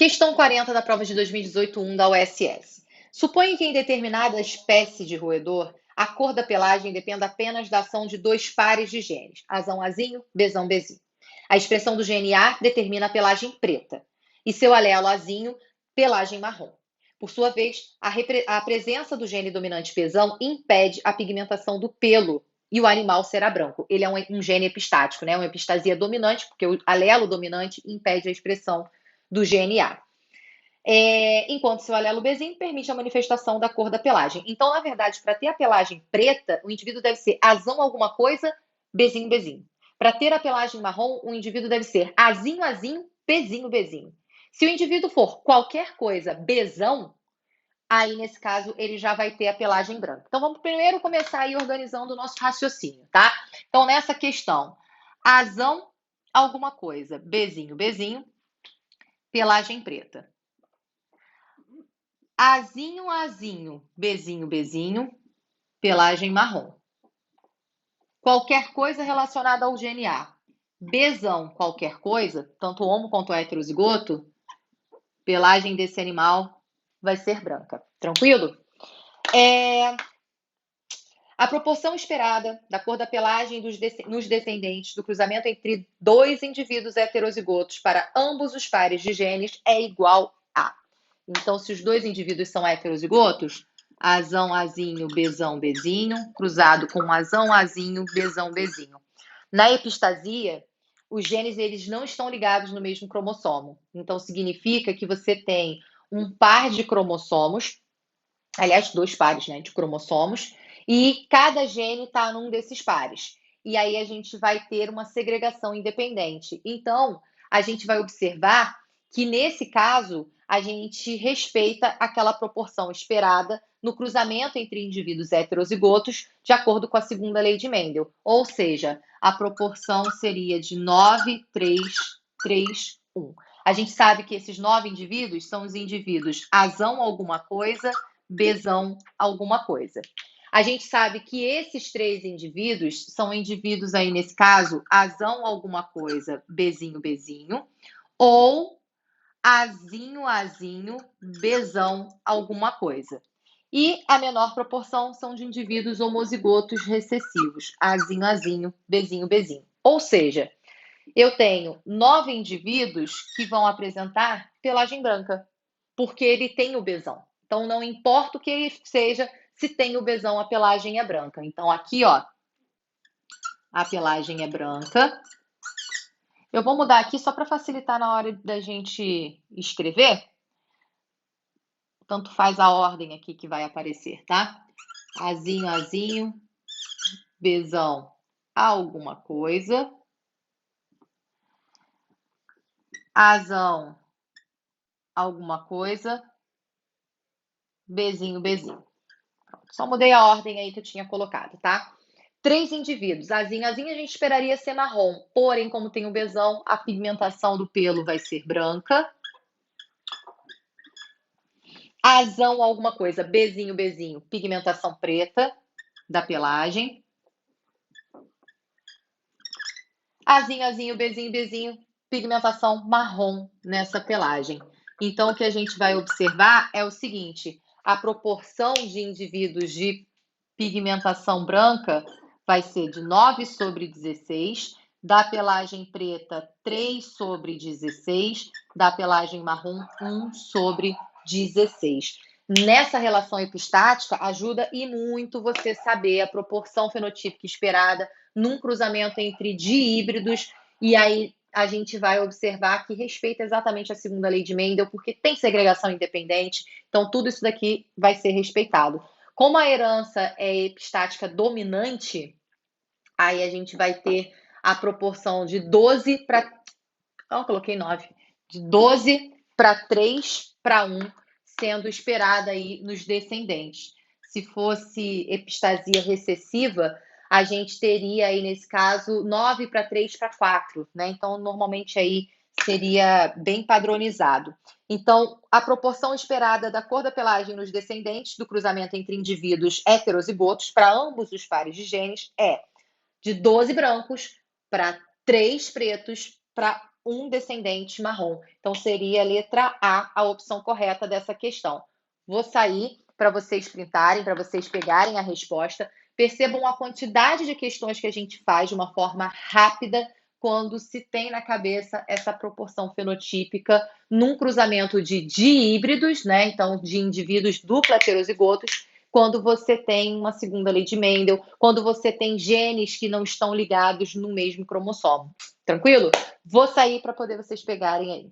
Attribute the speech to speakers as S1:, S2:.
S1: Questão 40 da prova de 2018-1 da USS. Suponha que em determinada espécie de roedor, a cor da pelagem dependa apenas da ação de dois pares de genes, azão azinho, bezão bezinho. A expressão do gene A determina a pelagem preta e seu alelo azinho, pelagem marrom. Por sua vez, a presença do gene dominante bezão impede a pigmentação do pelo e o animal será branco. Ele é um gene epistático, né? Uma epistasia dominante, porque o alelo dominante impede a expressão do gene A. Enquanto seu alelo bezinho permite a manifestação da cor da pelagem. Então, na verdade, para ter a pelagem preta, o indivíduo deve ser azão alguma coisa, bezinho, bezinho. Para ter a pelagem marrom, o indivíduo deve ser azinho, azinho, bezinho, bezinho. Se o indivíduo for qualquer coisa bezão, aí, nesse caso, ele já vai ter a pelagem branca. Então, vamos primeiro começar aí organizando o nosso raciocínio, tá? Então, nessa questão, azão alguma coisa, bezinho, bezinho, pelagem preta. Azinho, azinho, bezinho, bezinho, pelagem marrom. Qualquer coisa relacionada ao gene A. Bezão, qualquer coisa, tanto homo quanto heterozigoto, pelagem desse animal vai ser branca. Tranquilo? A proporção esperada da cor da pelagem nos descendentes do cruzamento entre dois indivíduos heterozigotos para ambos os pares de genes é igual a. Então, se os dois indivíduos são heterozigotos, azão, azinho, bezão, bezinho, cruzado com azão, azinho, bezão, bezinho. Na epistasia, os genes eles não estão ligados no mesmo cromossomo. Então, significa que você tem um par de cromossomos, aliás, dois pares, né, de cromossomos, e cada gene está num desses pares. E aí a gente vai ter uma segregação independente. Então, a gente vai observar que, nesse caso, a gente respeita aquela proporção esperada no cruzamento entre indivíduos heterozigotos, de acordo com a segunda lei de Mendel. Ou seja, a proporção seria de 9, 3, 3, 1. A gente sabe que esses 9 indivíduos são os indivíduos azão alguma coisa, bezão alguma coisa. A gente sabe que esses 3 indivíduos são indivíduos aí, nesse caso, azão alguma coisa, bezinho, bezinho, ou azinho, azinho, bezão alguma coisa. E a menor proporção são de indivíduos homozigotos recessivos, azinho, azinho, bezinho, bezinho. Ou seja, eu tenho 9 indivíduos que vão apresentar pelagem branca, porque ele tem o bezão. Então, não importa o que ele seja, se tem o bezão, a pelagem é branca. Então, aqui, ó, a pelagem é branca. Eu vou mudar aqui só para facilitar na hora da gente escrever. Tanto faz a ordem aqui que vai aparecer, tá? Azinho, azinho, bezão, alguma coisa. Azão, alguma coisa. Bezinho, bezinho. Só mudei a ordem aí que eu tinha colocado, tá? 3 indivíduos. Azinho, azinho a gente esperaria ser marrom. Porém, como tem o bezão, a pigmentação do pelo vai ser branca. Azão, alguma coisa. Bezinho, bezinho. Pigmentação preta da pelagem. Azinho, azinho, bezinho, bezinho. Pigmentação marrom nessa pelagem. Então, o que a gente vai observar é o seguinte: a proporção de indivíduos de pigmentação branca vai ser de 9 sobre 16, da pelagem preta 3 sobre 16, da pelagem marrom 1 sobre 16. Nessa relação epistática, ajuda e muito você saber a proporção fenotípica esperada num cruzamento entre dihíbridos, e aí a gente vai observar que respeita exatamente a segunda lei de Mendel, porque tem segregação independente, então tudo isso daqui vai ser respeitado. Como a herança é epistática dominante, aí a gente vai ter a proporção de 12 para... Não, coloquei 9. De 12 para 3 para 1, sendo esperada aí nos descendentes. Se fosse epistasia recessiva, a gente teria aí, nesse caso, 9 para 3 para 4, né? Então, normalmente aí seria bem padronizado. Então, a proporção esperada da cor da pelagem nos descendentes do cruzamento entre indivíduos heterozigotos para ambos os pares de genes é de 12 brancos para 3 pretos para um descendente marrom. Então, seria a letra A opção correta dessa questão. Vou sair para vocês printarem, para vocês pegarem a resposta. Percebam a quantidade de questões que a gente faz de uma forma rápida quando se tem na cabeça essa proporção fenotípica num cruzamento de híbridos, né? Então, de indivíduos dupla heterozigotos, quando você tem uma segunda lei de Mendel, quando você tem genes que não estão ligados no mesmo cromossomo. Tranquilo? Vou sair para poder vocês pegarem aí.